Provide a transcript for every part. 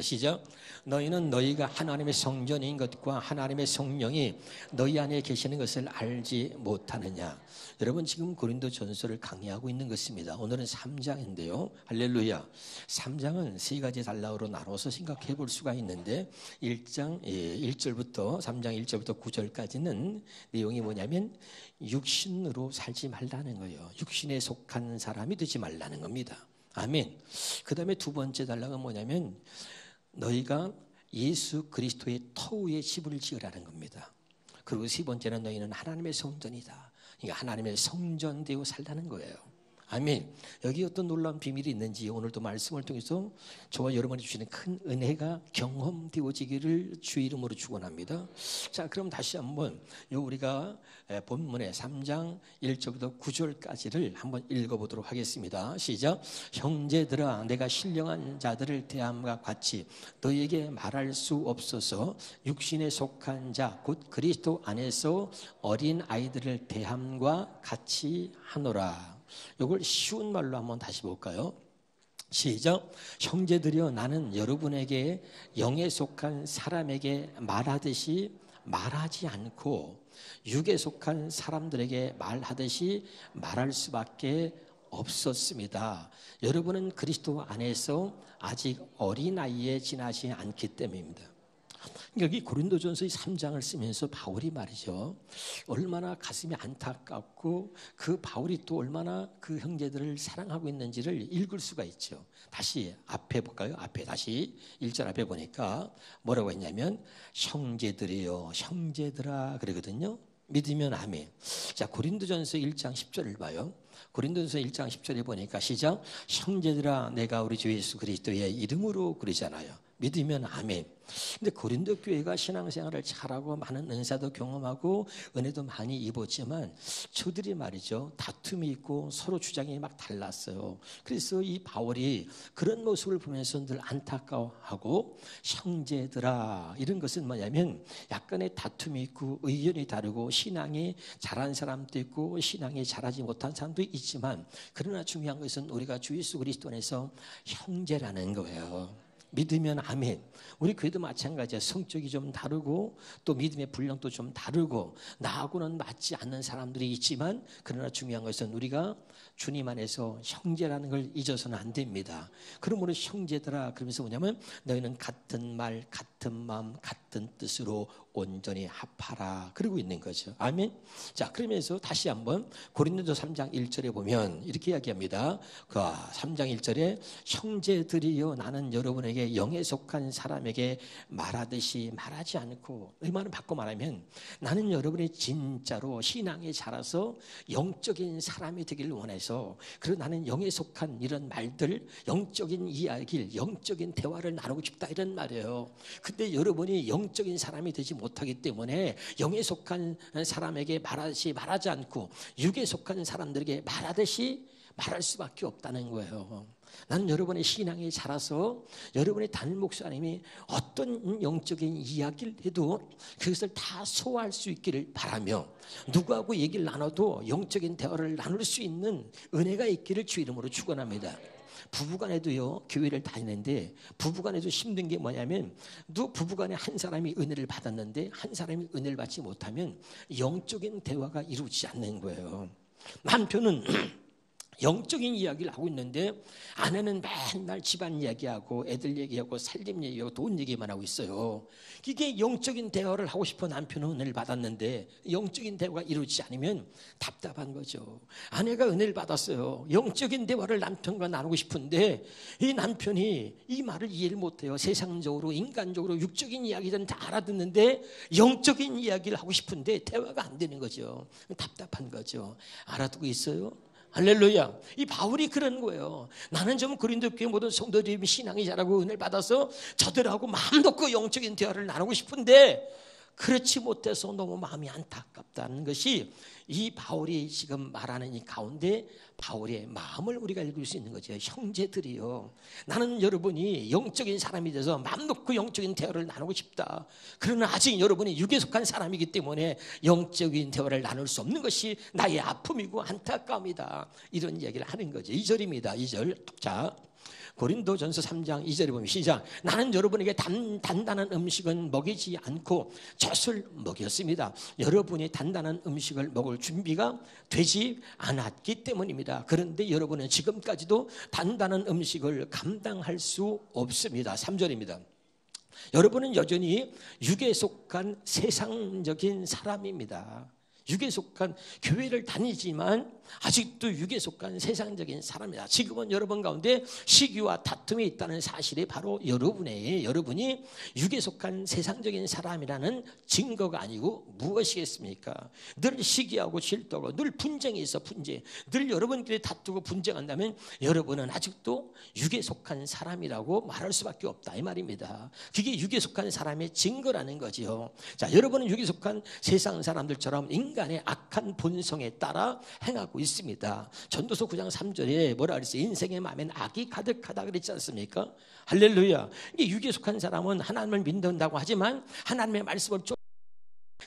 말씀입니다. 시작. 너희는 너희가 하나님의 성전인 것과 하나님의 성령이 너희 안에 계시는 것을 알지 못하느냐. 여러분 지금 고린도전서를 강의하고 있는 것입니다. 오늘은 3장인데요. 할렐루야. 3장은 세 가지 단락으로 나눠서 생각해 볼 수가 있는데 3장 1절부터 9절까지는 내용이 뭐냐면 육신으로 살지 말라는 거예요. 육신에 속한 사람이 되지 말라는 겁니다. 아멘. 그 다음에 두 번째 단락은 뭐냐면 너희가 예수 그리스도의 터위에 집을 지으라는 겁니다. 그리고 세 번째는 너희는 하나님의 성전이다. 그러니까 하나님의 성전되어 살라는 거예요. 아멘. 여기 어떤 놀라운 비밀이 있는지 오늘도 말씀을 통해서 저와 여러분이 주시는 큰 은혜가 경험되어지기를 주의 이름으로 축원합니다. 자, 그럼 다시 한번 우리가 본문의 3장 1절부터 9절까지를 한번 읽어보도록 하겠습니다. 시작. 형제들아, 내가 신령한 자들을 대함과 같이 너희에게 말할 수 없어서 육신에 속한 자 곧 그리스도 안에서 어린 아이들을 대함과 같이 하노라. 이걸 쉬운 말로 한번 다시 볼까요? 시작. 형제들이여, 나는 여러분에게 영에 속한 사람에게 말하듯이 말하지 않고 육에 속한 사람들에게 말하듯이 말할 수밖에 없었습니다. 여러분은 그리스도 안에서 아직 어린아이에 지나지 않기 때문입니다. 여기 고린도전서 3장을 쓰면서 바울이 말이죠, 얼마나 가슴이 안타깝고 그 바울이 또 얼마나 그 형제들을 사랑하고 있는지를 읽을 수가 있죠. 다시 앞에 볼까요? 앞에 다시 1절 앞에 보니까 뭐라고 했냐면 형제들이요 형제들아 그러거든요. 믿으면 아멘. 자, 고린도전서 1장 10절을 봐요. 고린도전서 1장 10절에 보니까 시작. 형제들아, 내가 우리 주 예수 그리스도의 이름으로 그러잖아요. 믿으면 아멘. 근데 고린도 교회가 신앙생활을 잘하고 많은 은사도 경험하고 은혜도 많이 입었지만 저들이 말이죠, 다툼이 있고 서로 주장이 막 달랐어요. 그래서 이 바울이 그런 모습을 보면서 늘 안타까워하고 형제들아, 이런 것은 뭐냐면 약간의 다툼이 있고 의견이 다르고 신앙이 잘한 사람도 있고 신앙이 잘하지 못한 사람도 있지만 그러나 중요한 것은 우리가 주 예수 그리스도 안에서 형제라는 거예요. 믿으면 아멘. 우리 교회도 마찬가지야. 성격이 좀 다르고 또 믿음의 분량도 좀 다르고 나하고는 맞지 않는 사람들이 있지만 그러나 중요한 것은 우리가 주님 안에서 형제라는 걸 잊어서는 안 됩니다. 그러므로 형제들아 그러면서 뭐냐면 너희는 같은 말 같은 마음 같은 뜻으로 온전히 합하라 그러고 있는 거죠. 아멘. 자, 그러면서 다시 한번 고린도전서 3장 1절에 보면 이렇게 이야기합니다. 그 3장 1절에 형제들이여, 나는 여러분에게 영에 속한 사람에게 말하듯이 말하지 않고, 얼마나 바꿔 말하면 나는 여러분이 진짜로 신앙에 자라서 영적인 사람이 되기를 원해서, 그리고 나는 영에 속한 이런 말들, 영적인 이야기를, 영적인 대화를 나누고 싶다 이런 말이에요. 근데 여러분이 영적인 사람이 되지 못하기 때문에 영에 속한 사람에게 말하듯이 말하지 않고 육에 속한 사람들에게 말하듯이 말할 수밖에 없다는 거예요. 나는 여러분의 신앙에 자라서 여러분의 담임 목사님이 어떤 영적인 이야기를 해도 그것을 다 소화할 수 있기를 바라며, 누구하고 얘기를 나눠도 영적인 대화를 나눌 수 있는 은혜가 있기를 주 이름으로 축원합니다. 부부간에도요, 교회를 다니는데 부부간에도 힘든 게 뭐냐면 부부간에 한 사람이 은혜를 받았는데 한 사람이 은혜를 받지 못하면 영적인 대화가 이루어지지 않는 거예요. 남편은 영적인 이야기를 하고 있는데 아내는 맨날 집안 이야기하고 애들 얘기하고 살림 얘기하고 돈 얘기만 하고 있어요. 이게 영적인 대화를 하고 싶어 남편은 은혜를 받았는데 영적인 대화가 이루어지지 않으면 답답한 거죠. 아내가 은혜를 받았어요. 영적인 대화를 남편과 나누고 싶은데 이 남편이 이 말을 이해를 못해요. 세상적으로 인간적으로 육적인 이야기들은 다 알아듣는데 영적인 이야기를 하고 싶은데 대화가 안 되는 거죠. 답답한 거죠. 알아두고 있어요? 할렐루야. 이 바울이 그런 거예요. 나는 좀 고린도 교회 모든 성도들이 신앙이 자라고 은혜를 받아서 저들하고 마음 놓고 영적인 대화를 나누고 싶은데 그렇지 못해서 너무 마음이 안타깝다는 것이 이 바울이 지금 말하는 이 가운데 바울의 마음을 우리가 읽을 수 있는 거죠. 형제들이요, 나는 여러분이 영적인 사람이 돼서 마음 놓고 영적인 대화를 나누고 싶다. 그러나 아직 여러분이 육에 속한 사람이기 때문에 영적인 대화를 나눌 수 없는 것이 나의 아픔이고 안타까움이다. 이런 얘기를 하는 거죠. 2절입니다. 2절. 자, 고린도전서 3장 2절에 보면 시작. 나는 여러분에게 단단한 음식은 먹이지 않고 젖을 먹였습니다. 여러분이 단단한 음식을 먹을 준비가 되지 않았기 때문입니다. 그런데 여러분은 지금까지도 단단한 음식을 감당할 수 없습니다. 3절입니다. 여러분은 여전히 육에 속한 세상적인 사람입니다. 육에 속한 교회를 다니지만 아직도 육에 속한 세상적인 사람이다. 지금은 여러분 가운데 시기와 다툼이 있다는 사실이 바로 여러분이 육에 속한 세상적인 사람이라는 증거가 아니고 무엇이겠습니까? 늘 시기하고 질투하고 늘 분쟁이 있어. 늘 여러분끼리 다투고 분쟁한다면 여러분은 아직도 육에 속한 사람이라고 말할 수밖에 없다 이 말입니다. 그게 육에 속한 사람의 증거라는 거지요. 자, 여러분은 육에 속한 세상 사람들처럼 인간의 악한 본성에 따라 행하고 있습니다. 전도서 9장 3절에 뭐라 그랬어요? 인생의 마음엔 악이 가득하다 그랬지 않습니까? 할렐루야. 이게 육에 속한 사람은 하나님을 믿는다고 하지만 하나님의 말씀을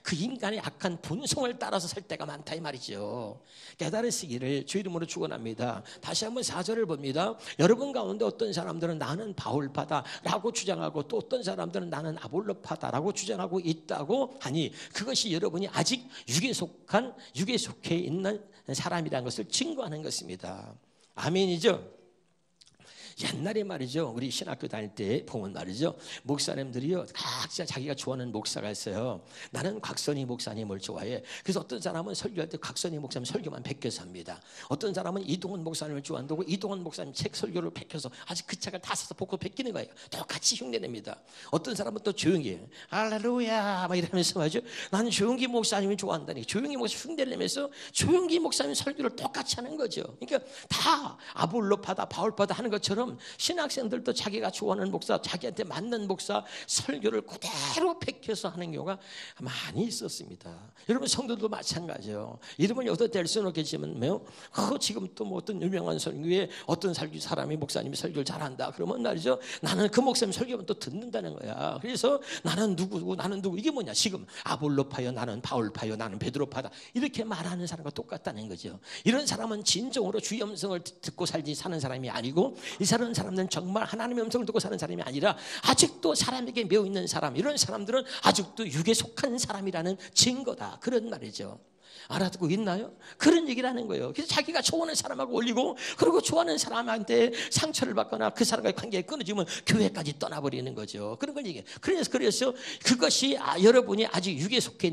그 인간의 악한 본성을 따라서 살 때가 많다 이 말이죠. 깨달으시기를 주 이름으로 축원합니다. 다시 한번 4절을 봅니다. 여러분 가운데 어떤 사람들은 나는 바울파다라고 주장하고 또 어떤 사람들은 나는 아볼로파다라고 주장하고 있다고 하니 그것이 여러분이 아직 육에 속해 있는 사람이라는 것을 증거하는 것입니다. 아멘이죠. 옛날에 말이죠. 우리 신학교 다닐 때 보면 말이죠. 목사님들이요. 각자 자기가 좋아하는 목사가 있어요. 나는 곽선희 목사님을 좋아해. 그래서 어떤 사람은 설교할 때 곽선희 목사님 설교만 베껴서 합니다. 어떤 사람은 이동원 목사님을 좋아한다고 이동원 목사님 책 설교를 베껴서 아직 그 책을 다 사서 복고 베끼는 거예요. 똑같이 흉내냅니다. 어떤 사람은 또 조용히 해요. 할렐루야 막 이러면서 말이죠. 나는 조용기 목사님을 좋아한다니. 조용기 목사 흉내를 내면서 조용기 목사님 설교를 똑같이 하는 거죠. 그러니까 다 아볼로파다 바울파다 하는 것처럼 신학생들도 자기가 좋아하는 목사, 자기한테 맞는 목사 설교를 그대로 베껴서 하는 경우가 많이 있었습니다. 여러분 성도도 마찬가지예요. 이름을 여기서 댈 수는 없겠지만 지금 또 뭐 어떤 유명한 설교에 어떤 사람이 목사님이 설교를 잘한다 그러면 말이죠. 나는 그 목사님 설교만 또 듣는다는 거야. 그래서 나는 누구고 나는 누구 이게 뭐냐. 지금 아볼로파요 나는 바울파요 나는 베드로파다 이렇게 말하는 사람과 똑같다는 거죠. 이런 사람은 진정으로 주의 음성을 듣고 사는 사람이 아니고 이 사람들은 정말 하나님의 음성을 듣고 사는 사람이 아니라 아직도 사람에게 매여 있는 사람, 이런 사람들은 아직도 육에 속한 사람이라는 증거다 그런 말이죠. 알아듣고 있나요? 그런 얘기를 하는 거예요. 그래서 자기가 좋아하는 사람하고 올리고 그리고 좋아하는 사람한테 상처를 받거나 그 사람과의 관계가 끊어지면 교회까지 떠나버리는 거죠. 그런 걸 얘기해요. 그래서 그것이 여러분이 아직 육에 속해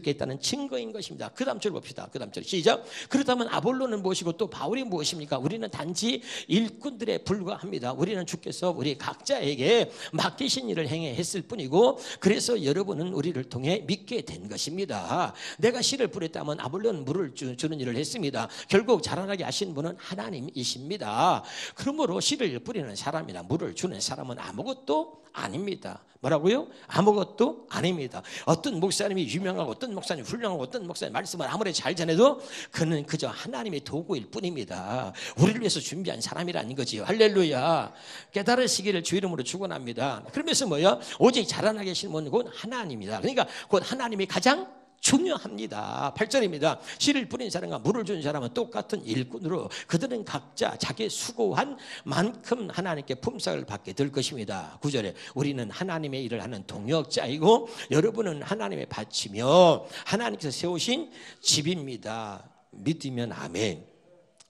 있다는 증거인 것입니다. 그 다음 절 봅시다. 그 다음 절 시작. 그렇다면 아볼로는 무엇이고 또 바울이 무엇입니까? 우리는 단지 일꾼들에 불과합니다. 우리는 주께서 우리 각자에게 맡기신 일을 행했을 뿐이고 그래서 여러분은 우리를 통해 믿게 된 것입니다. 내가 씨를 뿌렸다면 아볼로는 물을 주는 일을 했습니다. 결국 자라나게 하신 분은 하나님이십니다. 그러므로 씨를 뿌리는 사람이나 물을 주는 사람은 아무것도 아닙니다. 뭐라고요? 아무것도 아닙니다. 어떤 목사님이 유명하고 어떤 목사님이 훌륭하고 어떤 목사님 말씀을 아무리 잘 전해도 그는 그저 하나님의 도구일 뿐입니다. 우리를 위해서 준비한 사람이라는 거지요. 할렐루야. 깨달으시기를 주 이름으로 축원합니다. 그러면서 뭐야? 오직 자라나게 하신 분은 곧 하나님이다. 그러니까 곧 하나님이 가장 중요합니다. 8절입니다. 씨를 뿌린 사람과 물을 주는 사람은 똑같은 일꾼으로 그들은 각자 자기 수고한 만큼 하나님께 품삯을 받게 될 것입니다. 9절에 우리는 하나님의 일을 하는 동역자이고 여러분은 하나님의 밭이며 하나님께서 세우신 집입니다. 믿으면 아멘.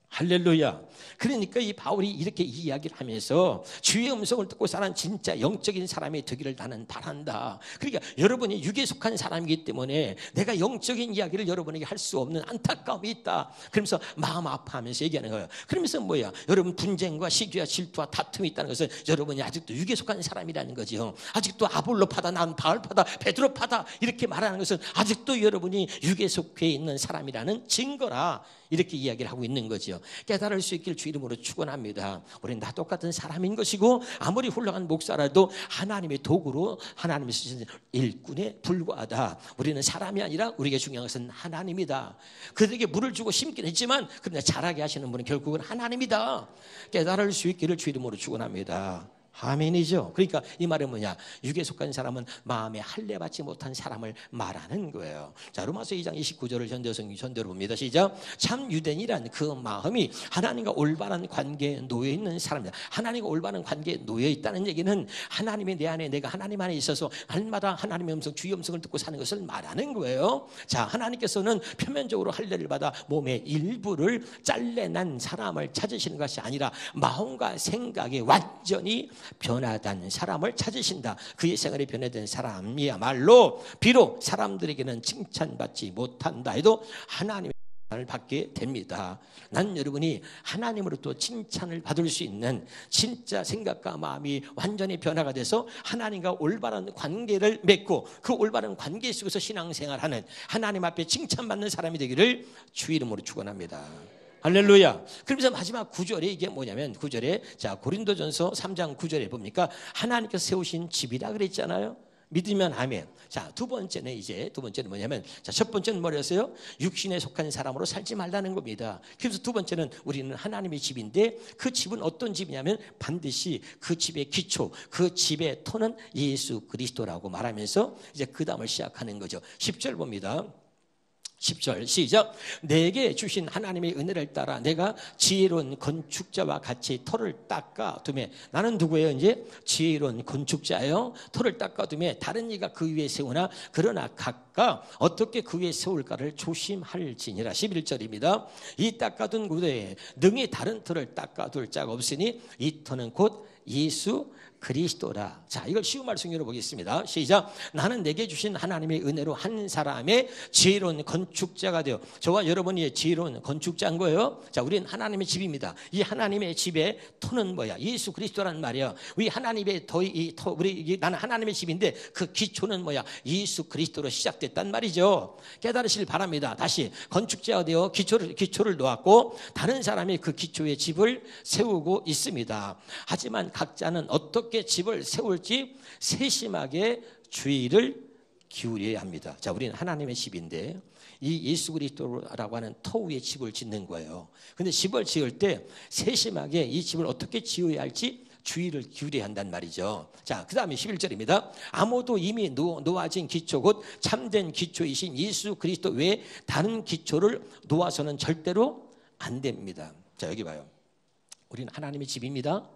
할렐루야. 그러니까 이 바울이 이렇게 이야기를 하면서 주의 음성을 듣고 사는 진짜 영적인 사람이 되기를 나는 바란다. 그러니까 여러분이 육에 속한 사람이기 때문에 내가 영적인 이야기를 여러분에게 할 수 없는 안타까움이 있다. 그러면서 마음 아파하면서 얘기하는 거예요. 그러면서 뭐야? 여러분 분쟁과 시기와 질투와 다툼이 있다는 것은 여러분이 아직도 육에 속한 사람이라는 거죠. 아직도 아볼로파다 난 바울파다 베드로파다 이렇게 말하는 것은 아직도 여러분이 육에 속해 있는 사람이라는 증거라. 이렇게 이야기를 하고 있는 거죠. 깨달을 수 있길 주 이름으로 축원합니다. 우리는 다 똑같은 사람인 것이고 아무리 훌륭한 목사라도 하나님의 도구로 하나님이 쓰신 일꾼에 불과하다. 우리는 사람이 아니라 우리에게 중요한 것은 하나님이다. 그들에게 물을 주고 심긴 했지만 그러나 자라게 하시는 분은 결국은 하나님이다. 깨달을 수 있기를 주 이름으로 축원합니다. 아멘이죠. 그러니까 이 말은 뭐냐? 육에 속한 사람은 마음에 할례받지 못한 사람을 말하는 거예요. 자, 로마서 2장 29절을 전대로 봅니다. 시작. 참 유대인이란 그 마음이 하나님과 올바른 관계에 놓여 있는 사람이다. 하나님과 올바른 관계에 놓여 있다는 얘기는 하나님이 내 안에, 내가 하나님 안에 있어서 날마다 하나님의 음성, 주의 음성을 듣고 사는 것을 말하는 거예요. 자, 하나님께서는 표면적으로 할례를 받아 몸의 일부를 잘라낸 사람을 찾으시는 것이 아니라 마음과 생각이 완전히 변화된 사람을 찾으신다. 그의 생활이 변화된 사람이야말로 비록 사람들에게는 칭찬받지 못한다 해도 하나님의 칭찬을 받게 됩니다. 난 여러분이 하나님으로부터 칭찬을 받을 수 있는 진짜 생각과 마음이 완전히 변화가 돼서 하나님과 올바른 관계를 맺고 그 올바른 관계 속에서 신앙생활하는 하나님 앞에 칭찬받는 사람이 되기를 주 이름으로 축원합니다. 할렐루야. 그러면서 마지막 9절에 이게 뭐냐면 9절에 자 고린도전서 3장 9절에 봅니까? 하나님께서 세우신 집이라 그랬잖아요. 믿으면 아멘. 자, 두 번째는 뭐냐면 자, 첫 번째는 뭐였어요? 육신에 속한 사람으로 살지 말라는 겁니다. 그래서 두 번째는 우리는 하나님의 집인데 그 집은 어떤 집이냐면 반드시 그 집의 기초, 그 집의 터는 예수 그리스도라고 말하면서 이제 그 다음을 시작하는 거죠. 10절 봅니다. 10절 시작. 내게 주신 하나님의 은혜를 따라 내가 지혜로운 건축자와 같이 터를 닦아두매. 나는 누구예요? 이제 지혜로운 건축자예요. 터를 닦아두매 다른 이가 그 위에 세우나 그러나 각각 어떻게 그 위에 세울까를 조심할지니라. 11절입니다. 이 닦아둔 곳에 능히 다른 터를 닦아둘 자가 없으니 이 터는 곧 예수 그리스도라. 자, 이걸 쉬운 말씀으로 보겠습니다. 시작. 나는 내게 주신 하나님의 은혜로 한 사람의 지혜로운 건축자가 되어. 저와 여러분이 지혜로운 건축자인 거예요. 자, 우리는 하나님의 집입니다. 이 하나님의 집의 터는 뭐야? 예수 그리스도라는 말이야. 우리 하나님의 나는 하나님의 집인데 그 기초는 뭐야? 예수 그리스도로 시작됐단 말이죠. 깨달으시길 바랍니다. 다시 건축자가 되어 기초를 놓았고 다른 사람이 그 기초에 집을 세우고 있습니다. 하지만 각자는 어떻게 집을 세울지 세심하게 주의를 기울여야 합니다. 자, 우리는 하나님의 집인데 이 예수 그리스도라고 하는 터 위에 집을 짓는 거예요. 근데 집을 지을 때 세심하게 이 집을 어떻게 지어야 할지 주의를 기울여야 한단 말이죠. 자, 그 다음에 11절입니다. 아무도 이미 놓아진 기초 곧 참된 기초이신 예수 그리스도 외에 다른 기초를 놓아서는 절대로 안 됩니다. 자, 여기 봐요. 우리는 하나님의 집입니다.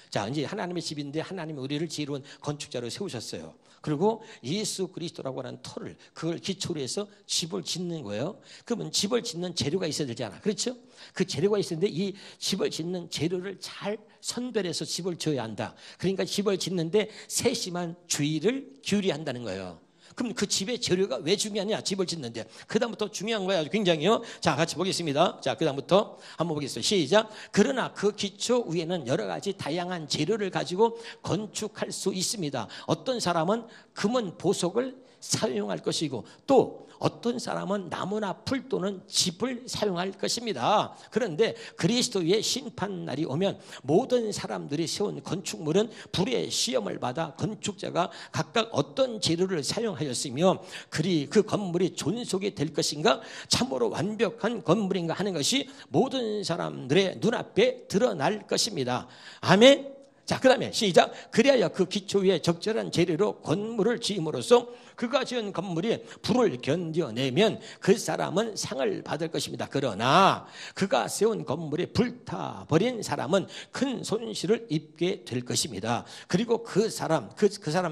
자, 이제 하나님의 집인데 하나님이 우리를 지혜로운 건축자로 세우셨어요. 그리고 예수 그리스도라고 하는 터를 그걸 기초로 해서 집을 짓는 거예요. 그러면 집을 짓는 재료가 있어야 되잖아. 그렇죠? 그 재료가 있었는데 이 집을 짓는 재료를 잘 선별해서 집을 지어야 한다. 그러니까 집을 짓는데 세심한 주의를 기울여야 한다는 거예요. 그럼 그 집의 재료가 왜 중요하냐? 집을 짓는데. 그 다음부터 중요한 거야. 굉장히요. 자, 같이 보겠습니다. 자, 그 다음부터 한번 보겠습니다. 시작. 그러나 그 기초 위에는 여러 가지 다양한 재료를 가지고 건축할 수 있습니다. 어떤 사람은 금은 보석을 사용할 것이고 또 어떤 사람은 나무나 풀 또는 짚을 사용할 것입니다. 그런데 그리스도의 심판날이 오면 모든 사람들이 세운 건축물은 불의 시험을 받아 건축자가 각각 어떤 재료를 사용하였으며 그 건물이 존속이 될 것인가 참으로 완벽한 건물인가 하는 것이 모든 사람들의 눈앞에 드러날 것입니다. 아멘. 자, 그 다음에 시작. 그래야 그 기초 위에 적절한 재료로 건물을 지음으로써 그가 지은 건물이 불을 견뎌내면 그 사람은 상을 받을 것입니다. 그러나 그가 세운 건물이 불타버린 사람은 큰 손실을 입게 될 것입니다. 그리고 그 사람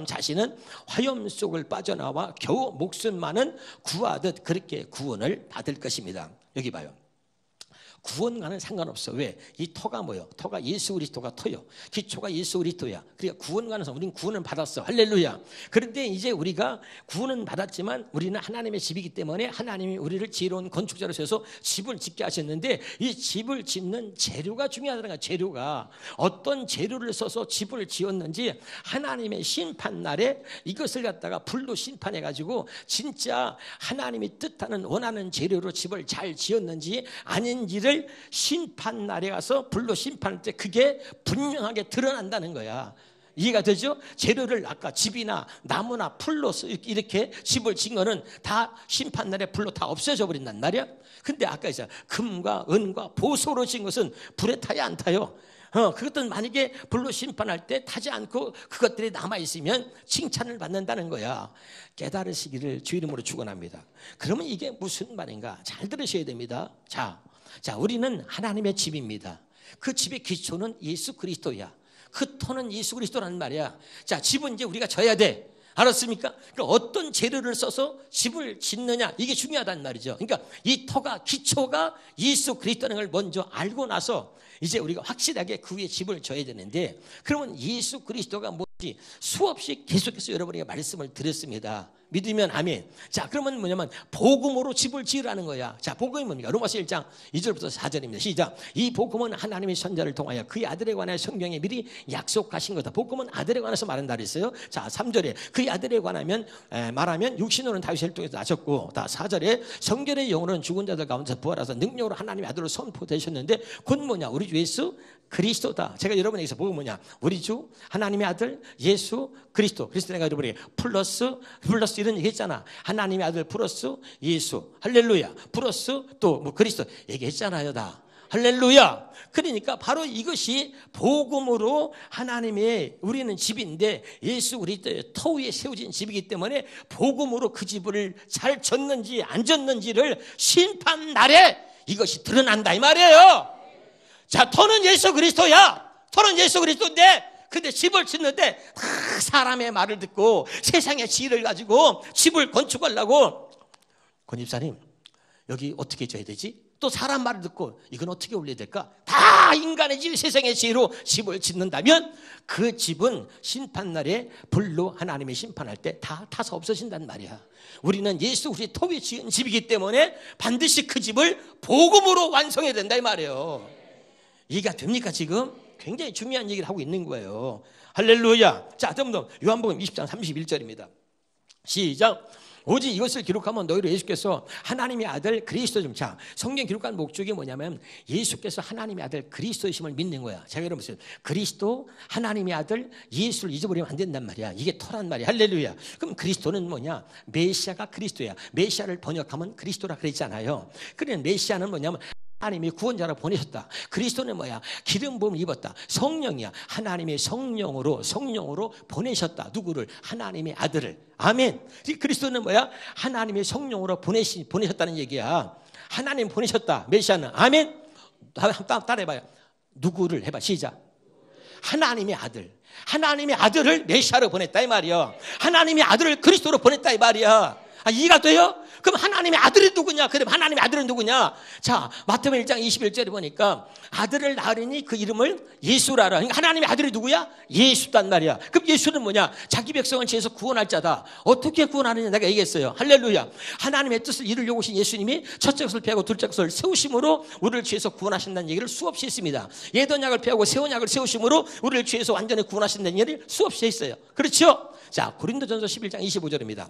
자신은 화염 속을 빠져나와 겨우 목숨만은 구하듯 그렇게 구원을 받을 것입니다. 여기 봐요. 구원과는 상관없어. 왜? 이 터가 뭐예요? 터가 예수 그리스도가 터요. 기초가 예수 그리스도야. 그러니까 구원과는 우리는 구원을 받았어. 할렐루야. 그런데 이제 우리가 구원은 받았지만 우리는 하나님의 집이기 때문에 하나님이 우리를 지혜로운 건축자로 세워서 집을 짓게 하셨는데 이 집을 짓는 재료가 중요하다는 거야. 재료가 어떤 재료를 써서 집을 지었는지 하나님의 심판날에 이것을 갖다가 불로 심판해가지고 진짜 하나님이 뜻하는 원하는 재료로 집을 잘 지었는지 아닌지를 심판날에 가서 불로 심판할 때 그게 분명하게 드러난다는 거야. 이해가 되죠? 재료를 아까 집이나 나무나 풀로 이렇게 집을 진 거는 다 심판날에 불로 다 없어져 버린단 말이야. 근데 아까 있잖아. 금과 은과 보소로 진 것은 불에 타야 안 타요? 그것들은 만약에 불로 심판할 때 타지 않고 그것들이 남아있으면 칭찬을 받는다는 거야. 깨달으시기를 주 이름으로 축원합니다. 그러면 이게 무슨 말인가? 잘 들으셔야 됩니다. 자, 우리는 하나님의 집입니다. 그 집의 기초는 예수 그리스도야. 그 터는 예수 그리스도라는 말이야. 자, 집은 이제 우리가 져야 돼. 알았습니까? 그러니까 어떤 재료를 써서 집을 짓느냐, 이게 중요하단 말이죠. 그러니까 이 터가, 기초가 예수 그리스도라는 걸 먼저 알고 나서 이제 우리가 확실하게 그 위에 집을 져야 되는데, 그러면 예수 그리스도가 뭔지 수없이 계속해서 여러분에게 말씀을 드렸습니다. 믿으면 아멘. 자, 그러면 뭐냐면 복음으로 집을 지으라는 거야. 자, 복음이 뭡니까? 로마서 1장 2절부터 4절입니다. 시작. 이 복음은 하나님의 선자를 통하여 그의 아들에 관하여 성경에 미리 약속하신 거다. 복음은 아들에 관해서 말한다 그랬어요. 자, 3절에 그의 아들에 관하면 말하면 육신으로는 다윗을 통해서 나셨고, 다 4절에 성결의 영으로는 죽은 자들 가운데서 부활하사 능력으로 하나님의 아들로 선포되셨는데 곧 뭐냐? 우리 주 예수 그리스도다. 제가 여러분에게서 보고 뭐냐? 우리 주 하나님의 아들 예수 그리스도. 그래서 내가 여러분에게 플러스 이런 얘기 했잖아. 하나님의 아들 플러스 예수. 할렐루야. 플러스 또 뭐 그리스도 얘기했잖아요. 다. 할렐루야. 그러니까 바로 이것이 복음으로 하나님의 우리는 집인데 예수 그리스도의 터 위에 세워진 집이기 때문에 복음으로 그 집을 잘 졌는지 안 졌는지를 심판 날에 이것이 드러난다 이 말이에요. 자, 터는 예수 그리스도야. 터는 예수 그리스도인데, 근데 집을 짓는데 다 사람의 말을 듣고 세상의 지혜를 가지고 집을 건축하려고, 권 집사님 여기 어떻게 져야 되지? 또 사람 말을 듣고 이건 어떻게 올려야 될까? 다 인간의 지혜, 세상의 지혜로 집을 짓는다면 그 집은 심판날에 불로 하나님이 심판할 때 다 타서 없어진단 말이야. 우리는 예수 그리스도의 터 위에 지은 집이기 때문에 반드시 그 집을 복음으로 완성해야 된다 이 말이에요. 이해가 됩니까 지금? 굉장히 중요한 얘기를 하고 있는 거예요. 할렐루야. 자, 다음으로 요한복음 20장 31절입니다. 시작. 오직 이것을 기록하면 너희로 예수께서 하나님의 아들 그리스도심. 자, 성경 기록한 목적이 뭐냐면 예수께서 하나님의 아들 그리스도이심을 믿는 거야. 제가 여러분 그리스도 하나님의 아들 예수를 잊어버리면 안 된단 말이야. 이게 터란 말이야. 할렐루야. 그럼 그리스도는 뭐냐? 메시아가 그리스도야. 메시아를 번역하면 그리스도라 그랬잖아요. 그러면 메시아는 뭐냐면 하나님이 구원자로 보내셨다. 그리스도는 뭐야? 기름 부음을 입었다. 성령이야. 하나님의 성령으로 보내셨다. 누구를? 하나님의 아들을. 아멘. 그리스도는 뭐야? 하나님의 성령으로 보내셨다는 얘기야. 하나님 보내셨다. 메시아는. 아멘. 따라해봐요. 누구를 해봐. 시작. 하나님의 아들. 하나님의 아들을 메시아로 보냈다 이 말이야. 하나님의 아들을 그리스도로 보냈다 이 말이야. 이해가 돼요? 그럼 하나님의 아들이 누구냐? 그럼 하나님의 아들은 누구냐? 자, 마태복음 1장 21절에 보니까 아들을 낳으니 그 이름을 예수라라. 그러니까 하나님의 아들이 누구야? 예수단 말이야. 그럼 예수는 뭐냐? 자기 백성을 지어서 구원할 자다. 어떻게 구원하느냐? 내가 얘기했어요. 할렐루야. 하나님의 뜻을 이루려고 오신 예수님이 첫째 것을 피하고 둘째 것을 세우심으로 우리를 죄에서 구원하신다는 얘기를 수없이 했습니다. 예던 약을 피하고 새 언약을 세우심으로 우리를 죄에서 완전히 구원하신다는 얘기를 수없이 했어요. 그렇죠? 자, 고린도전서 11장 25절입니다.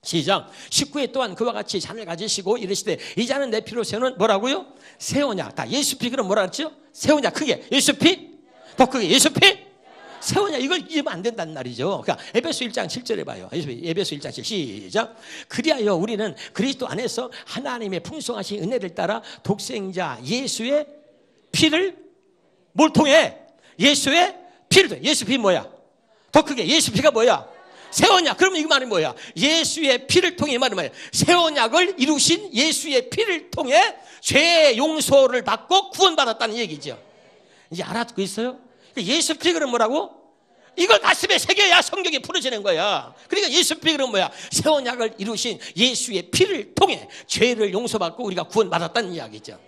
시작. 19회 또한 그와 같이 잔을 가지시고 이르시되 이 잔은 내 피로 세우는 뭐라고요? 새 언약. 다 예수 피. 그럼 뭐라 그랬죠? 새 언약. 크게 예수 피. 더 크게 예수 피. 새 언약. 이걸 잊으면 안 된다는 말이죠. 그러니까 에베소 1장 7절에 봐요. 에베소 1장 7. 시작. 그리하여 우리는 그리스도 안에서 하나님의 풍성하신 은혜를 따라 독생자 예수의 피를 뭘 통해? 예수의 피를 통해. 예수 피 뭐야? 더 크게 예수 피가 뭐야? 새 언약. 그러면 이 말이 뭐야? 예수의 피를 통해. 이 말은 뭐야? 새 언약을 이루신 예수의 피를 통해 죄 용서를 받고 구원받았다는 얘기죠. 이제 알아듣고 있어요? 예수 피 그럼 뭐라고? 이걸 가슴에 새겨야 성경이 풀어지는 거야. 그러니까 예수 피 그럼 뭐야? 새 언약을 이루신 예수의 피를 통해 죄를 용서받고 우리가 구원받았다는 이야기죠.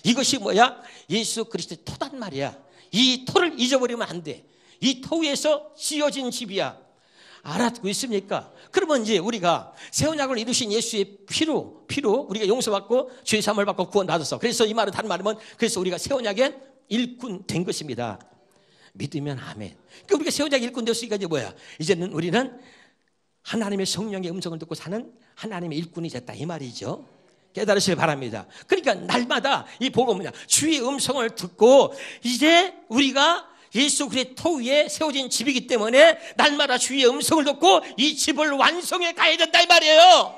이것이 뭐야? 예수 그리스도의 토단 말이야. 이 토를 잊어버리면 안 돼. 이 토 위에서 지어진 집이야. 알아듣고 있습니까? 그러면 이제 우리가 새 언약을 이루신 예수의 피로 우리가 용서받고 죄 사함을 받고 구원받았어. 그래서 이 말은 다른 말이면 그래서 우리가 새 언약의 일꾼 된 것입니다. 믿으면 아멘. 그러니까 우리가 새 언약 일꾼 됐으니까 이제 뭐야? 이제는 우리는 하나님의 성령의 음성을 듣고 사는 하나님의 일꾼이 됐다 이 말이죠. 깨달으시길 바랍니다. 그러니까 날마다 이 복음은 뭐냐? 주의 음성을 듣고 이제 우리가 예수 그리스도의 터 위에 세워진 집이기 때문에 날마다 주의 음성을 듣고 이 집을 완성해 가야 된다 이 말이에요.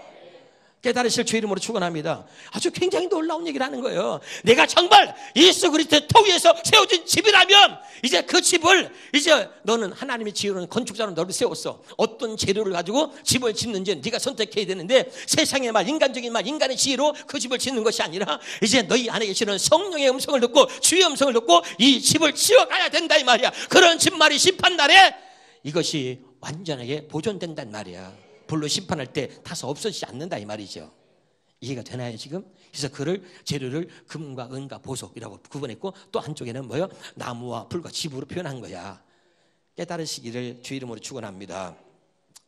깨달으실 주의 이름으로 축원합니다. 아주 굉장히 놀라운 얘기를 하는 거예요. 내가 정말 예수 그리스도의 터 위에서 세워진 집이라면 이제 그 집을 이제 너는 하나님의 지혜로는 건축자로 너를 세웠어. 어떤 재료를 가지고 집을 짓는지 네가 선택해야 되는데 세상의 말, 인간적인 말, 인간의 지혜로 그 집을 짓는 것이 아니라 이제 너희 안에 계시는 성령의 음성을 듣고 주의 음성을 듣고 이 집을 지어가야 된다 이 말이야. 그런 집말이 심판날에 이것이 완전하게 보존된단 말이야. 불로 심판할 때 타서 없어지지 않는다 이 말이죠. 이해가 되나요 지금? 그래서 그를 재료를 금과 은과 보석이라고 구분했고 또 한쪽에는 뭐요? 나무와 불과 집으로 표현한 거야. 깨달으시기를 주 이름으로 축원합니다.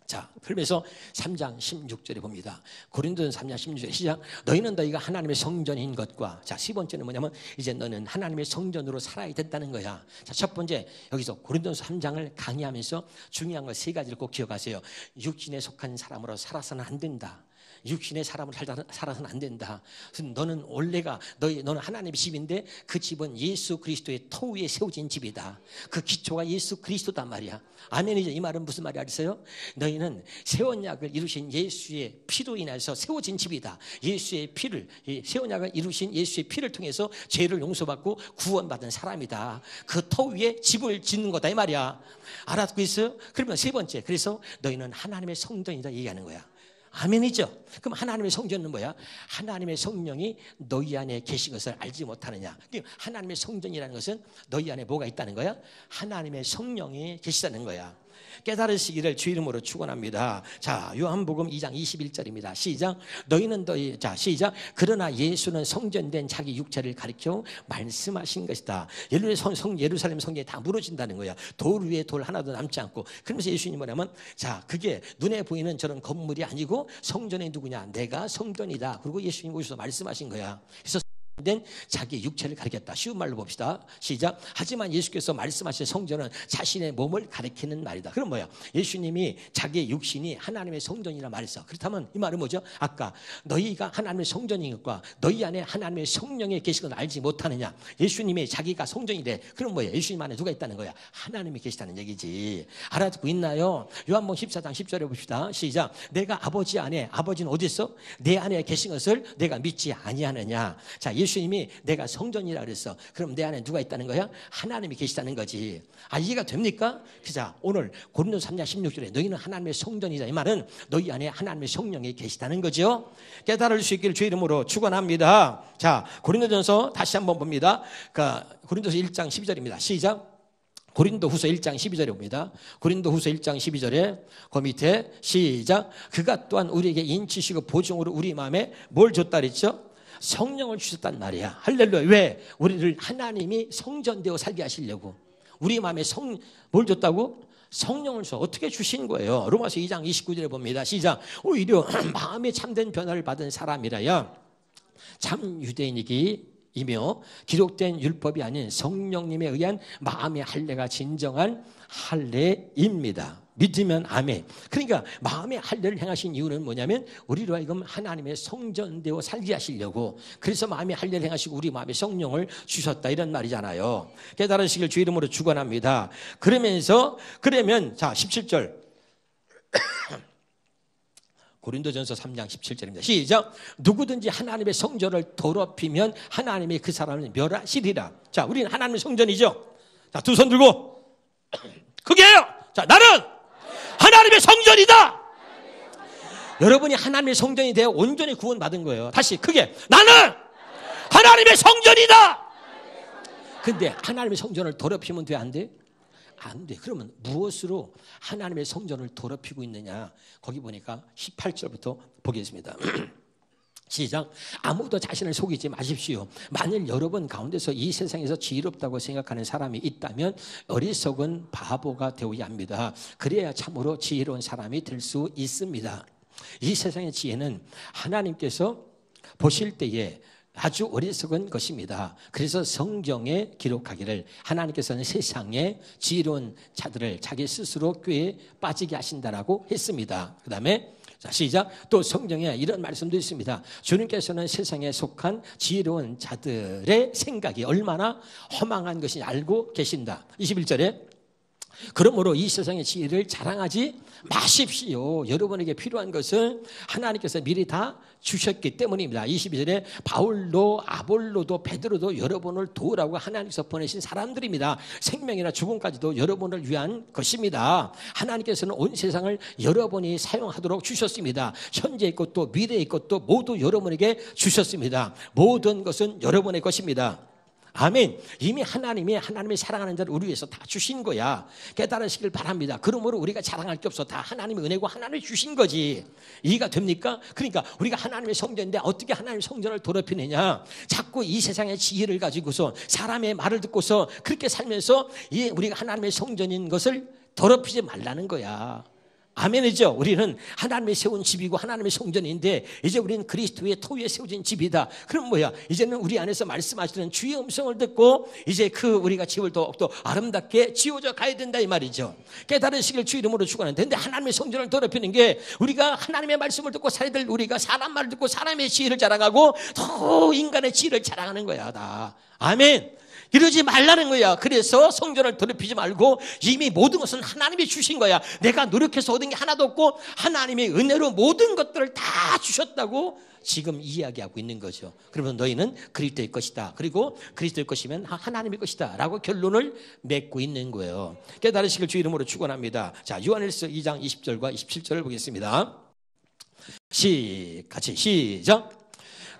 자, 그러면서 3장 16절에 봅니다. 고린도전서 3장 16절에 시작. 너희가 하나님의 성전인 것과, 자, 10번째는 뭐냐면 이제 너는 하나님의 성전으로 살아야 된다는 거야. 자, 첫 번째 여기서 고린도전서 3장을 강의하면서 중요한 거 세 가지를 꼭 기억하세요. 육신에 속한 사람으로 살아서는 안 된다. 육신의 사람으로 살아서는 안 된다. 너는 원래가 너는 하나님의 집인데 그 집은 예수 그리스도의 터 위에 세워진 집이다. 그 기초가 예수 그리스도단 말이야. 아멘이죠. 이 말은 무슨 말이 알았어요? 너희는 새 언약을 이루신 예수의 피로 인해서 세워진 집이다. 예수의 피를, 새 언약을 이루신 예수의 피를 통해서 죄를 용서받고 구원받은 사람이다. 그 터 위에 집을 짓는 거다 이 말이야. 알아듣고 있어요? 그러면 세 번째, 그래서 너희는 하나님의 성전이다 얘기하는 거야. 아멘이죠. 그럼 하나님의 성전은 뭐야? 하나님의 성령이 너희 안에 계신 것을 알지 못하느냐. 하나님의 성전이라는 것은 너희 안에 뭐가 있다는 거야? 하나님의 성령이 계시다는 거야. 깨달으시기를 주 이름으로 축원합니다. 자, 요한복음 2장 21절입니다. 시작. 자, 시작. 그러나 예수는 성전된 자기 육체를 가리켜 말씀하신 것이다. 예루살렘 성전이 다 무너진다는 거야. 돌 위에 돌 하나도 남지 않고. 그러면서 예수님이 뭐냐면, 자, 그게 눈에 보이는 저런 건물이 아니고 성전이 누구냐? 내가 성전이다. 그리고 예수님이 오셔서 말씀하신 거야. 그래서 된 자기 육체를 가리켰다. 쉬운 말로 봅시다. 시작. 하지만 예수께서 말씀하신 성전은 자신의 몸을 가리키는 말이다. 그럼 뭐야? 예수님이 자기의 육신이 하나님의 성전이라 말했어. 그렇다면 이 말은 뭐죠? 아까 너희가 하나님의 성전인 것과 너희 안에 하나님의 성령이 계신 걸 알지 못하느냐. 예수님이 자기가 성전이래. 그럼 뭐야? 예수님 안에 누가 있다는 거야? 하나님이 계시다는 얘기지. 알아듣고 있나요? 요한복음 14장 10절에 봅시다. 시작. 내가 아버지 안에, 아버지는 어디 있어? 내 안에 계신 것을 내가 믿지 아니하느냐. 자, 예수님이 내가 성전이라 그랬어. 그럼 내 안에 누가 있다는 거야? 하나님이 계시다는 거지. 아, 이해가 됩니까? 자, 오늘 고린도서 3장 16절에 너희는 하나님의 성전이다. 이 말은 너희 안에 하나님의 성령이 계시다는 거죠. 깨달을 수 있기를 주 이름으로 축원합니다. 자, 고린도전서 다시 한번 봅니다. 고린도서 1장 12절입니다. 시작. 고린도후서 1장 12절에 봅니다. 고린도후서 1장 12절에 그 밑에 시작. 그가 또한 우리에게 인치시고 보증으로 우리 마음에 뭘 줬다 그랬죠? 성령을 주셨단 말이야. 할렐루야. 왜? 우리를 하나님이 성전되어 살게 하시려고. 우리 마음에 뭘 줬다고? 성령을 줘. 어떻게 주신 거예요? 로마서 2장 29절에 봅니다. 시작. 오히려 마음에 참된 변화를 받은 사람이라야 참 유대인이기이며 기록된 율법이 아닌 성령님에 의한 마음의 할례가 진정한 할례입니다. 믿으면 아멘. 그러니까 마음의 할례를 행하신 이유는 뭐냐면 우리로 하여금 하나님의 성전되어 살게 하시려고. 그래서 마음의 할례를 행하시고 우리 마음에 성령을 주셨다 이런 말이잖아요. 깨달으시길 주 이름으로 축원합니다. 그러면 자 17절 고린도전서 3장 17절입니다. 시작. 누구든지 하나님의 성전을 더럽히면 하나님이 그 사람을 멸하시리라. 자, 우리는 하나님의 성전이죠. 자, 두 손 들고 그게요. 자, 나는 하나님의 성전이다. 여러분이 하나님의 성전이 되어 온전히 구원받은 거예요. 다시 크게. 나는 하나님의 성전이다. 근데 하나님의 성전을 더럽히면 돼? 안 돼? 안 돼. 그러면 무엇으로 하나님의 성전을 더럽히고 있느냐? 거기 보니까 18절부터 보겠습니다. 시작. 아무도 자신을 속이지 마십시오. 만일 여러분 가운데서 이 세상에서 지혜롭다고 생각하는 사람이 있다면 어리석은 바보가 되어야 합니다. 그래야 참으로 지혜로운 사람이 될 수 있습니다. 이 세상의 지혜는 하나님께서 보실 때에 아주 어리석은 것입니다. 그래서 성경에 기록하기를 하나님께서는 세상에 지혜로운 자들을 자기 스스로 꾀에 빠지게 하신다라고 했습니다. 그 다음에 자, 시작. 또 성경에 이런 말씀도 있습니다. 주님께서는 세상에 속한 지혜로운 자들의 생각이 얼마나 허망한 것인지 알고 계신다. 21절에 그러므로 이 세상의 지혜를 자랑하지 마십시오. 여러분에게 필요한 것은 하나님께서 미리 다 주셨기 때문입니다. 22절에 바울도 아볼로도 베드로도 여러분을 도우라고 하나님께서 보내신 사람들입니다. 생명이나 죽음까지도 여러분을 위한 것입니다. 하나님께서는 온 세상을 여러분이 사용하도록 주셨습니다. 현재의 것도 미래의 것도 모두 여러분에게 주셨습니다. 모든 것은 여러분의 것입니다. 아멘. 이미 하나님의 사랑하는 자를 우리 위해서 다 주신 거야. 깨달으시길 바랍니다. 그러므로 우리가 자랑할 게 없어. 다 하나님의 은혜고 하나님이 주신 거지. 이해가 됩니까? 그러니까 우리가 하나님의 성전인데 어떻게 하나님의 성전을 더럽히느냐. 자꾸 이 세상의 지혜를 가지고서 사람의 말을 듣고서 그렇게 살면서 우리가 하나님의 성전인 것을 더럽히지 말라는 거야. 아멘이죠. 우리는 하나님의 세운 집이고 하나님의 성전인데 이제 우리는 그리스도의 터 위에 세워진 집이다. 그럼 뭐야? 이제는 우리 안에서 말씀하시는 주의 음성을 듣고 이제 우리가 집을 더욱더 아름답게 지어져 가야 된다 이 말이죠. 깨달으시길 주 이름으로 축원하는데 근데 하나님의 성전을 더럽히는 게 우리가 하나님의 말씀을 듣고 살아야 될 우리가 사람 말을 듣고 사람의 지혜를 자랑하고 더 인간의 지혜를 자랑하는 거야 다. 아멘. 이러지 말라는 거야. 그래서 성전을 더럽히지 말고 이미 모든 것은 하나님이 주신 거야. 내가 노력해서 얻은 게 하나도 없고 하나님의 은혜로 모든 것들을 다 주셨다고 지금 이야기하고 있는 거죠. 그러면 너희는 그리스도의 것이다. 그리고 그리스도의 것이면 하나님의 것이다 라고 결론을 맺고 있는 거예요. 깨달으시길 주 이름으로 축원합니다. 자, 요한일서 2장 20절과 27절을 보겠습니다. 같이 시작.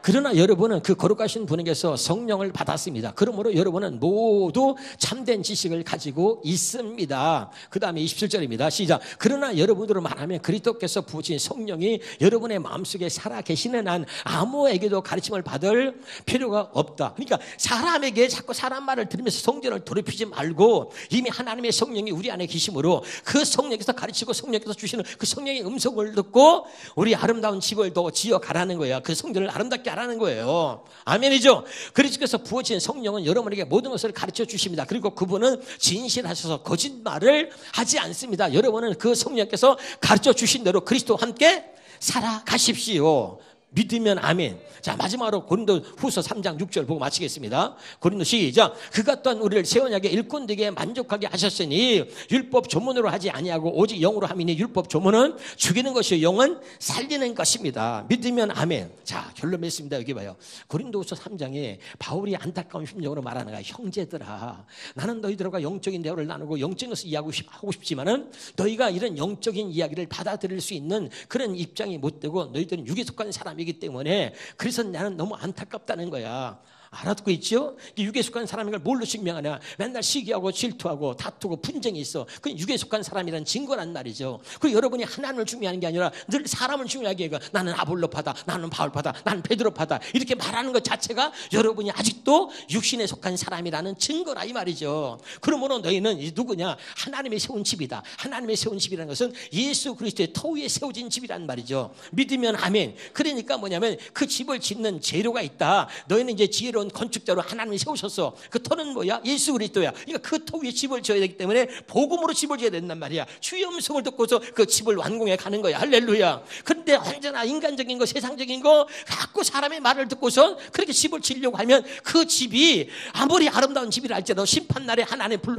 그러나 여러분은 그 거룩하신 분에게서 성령을 받았습니다. 그러므로 여러분은 모두 참된 지식을 가지고 있습니다. 그 다음에 27절입니다. 시작. 그러나 여러분으로 말하면 그리스도께서 부으신 성령이 여러분의 마음속에 살아 계시는 한 아무에게도 가르침을 받을 필요가 없다. 그러니까 사람에게 자꾸 사람 말을 들으면서 성전을 더럽히지 말고 이미 하나님의 성령이 우리 안에 계심으로 그 성령께서 가르치고 성령께서 주시는 그 성령의 음성을 듣고 우리 아름다운 집을 더 지어가라는 거야. 그 성전을 아름답게 하라는 거예요. 아멘이죠. 그리스도께서 부어진 성령은 여러분에게 모든 것을 가르쳐 주십니다. 그리고 그분은 진실하셔서 거짓말을 하지 않습니다. 여러분은 그 성령께서 가르쳐 주신 대로 그리스도와 함께 살아가십시오. 믿으면 아멘. 자, 마지막으로 고린도후서 3장 6절 보고 마치겠습니다. 고린도 시작. 그가 또한 우리를 새 언약의 일꾼 되게 만족하게 하셨으니 율법 조문으로 하지 아니하고 오직 영으로 함이니 율법 조문은 죽이는 것이요 영은 살리는 것입니다. 믿으면 아멘. 자, 결론 맺습니다. 여기 봐요. 고린도후서 3장에 바울이 안타까운 심정으로 말하는 거야. 형제들아, 나는 너희들과 영적인 대화를 나누고 영적인 것을 이야기하고 싶지만은 너희가 이런 영적인 이야기를 받아들일 수 있는 그런 입장이 못 되고 너희들은 육에 속한 사람이기 때문에 그래서 나는 너무 안타깝다는 거야. 알아듣고 있죠? 육에 속한 사람인 걸 뭘로 증명하냐? 맨날 시기하고 질투하고 다투고 분쟁이 있어. 그건 육에 속한 사람이라는 증거란 말이죠. 그리고 여러분이 하나님을 중요하는 게 아니라 늘 사람을 중요하게 해가 나는 아볼로파다, 나는 바울파다, 나는 베드로파다 이렇게 말하는 것 자체가 여러분이 아직도 육신에 속한 사람이라는 증거라 이 말이죠. 그러므로 너희는 누구냐? 하나님의 세운 집이다. 하나님의 세운 집이라는 것은 예수 그리스도의 터 위에 세워진 집이란 말이죠. 믿으면 아멘. 그러니까 뭐냐면 그 집을 짓는 재료가 있다. 너희는 이제 지혜로운 건축자로 하나님이 세우셨어. 그 터는 뭐야? 예수 그리스도야. 그러니까 그 터 위에 집을 지어야 되기 때문에 복음으로 집을 지어야 된단 말이야. 주의 음성을 듣고서 그 집을 완공해 가는 거야. 할렐루야. 그런데 언제나 인간적인 거, 세상적인 거 갖고 사람의 말을 듣고서 그렇게 집을 지으려고 하면 그 집이 아무리 아름다운 집이라 할지라도 심판날에 하나님의 불로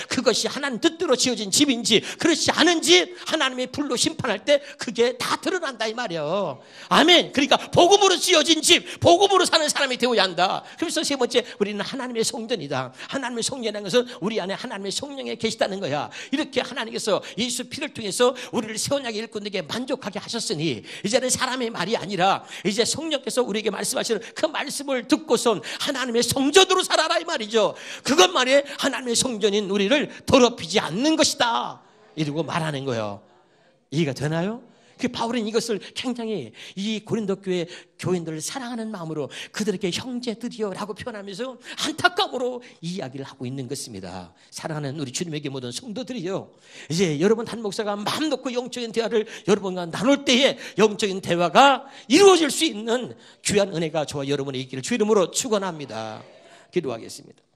그것이 하나님 뜻대로 지어진 집인지 그렇지 않은지 하나님의 불로 심판할 때 그게 다 드러난다 이 말이에요. 아멘. 그러니까 복음으로 지어진 집, 복음으로 사는 사람이 되어야 한다. 그래서 세 번째, 우리는 하나님의 성전이다. 하나님의 성전이라는 것은 우리 안에 하나님의 성령이 계시다는 거야. 이렇게 하나님께서 예수 피를 통해서 우리를 새 언약의 일꾼에게 만족하게 하셨으니 이제는 사람의 말이 아니라 이제 성령께서 우리에게 말씀하시는 그 말씀을 듣고선 하나님의 성전으로 살아라 이 말이죠. 그것만이 하나님의 성전인 우리를 더럽히지 않는 것이다 이러고 말하는 거예요. 이해가 되나요? 그 바울은 이것을 굉장히 이 고린도 교회 교인들을 사랑하는 마음으로 그들에게 형제들이여 라고 표현하면서 안타까움으로 이야기를 하고 있는 것입니다. 사랑하는 우리 주님에게 모든 성도들이요, 이제 여러분 한 목사가 마음 놓고 영적인 대화를 여러분과 나눌 때에 영적인 대화가 이루어질 수 있는 귀한 은혜가 저와 여러분의 있기를 주 이름으로 축원합니다. 기도하겠습니다.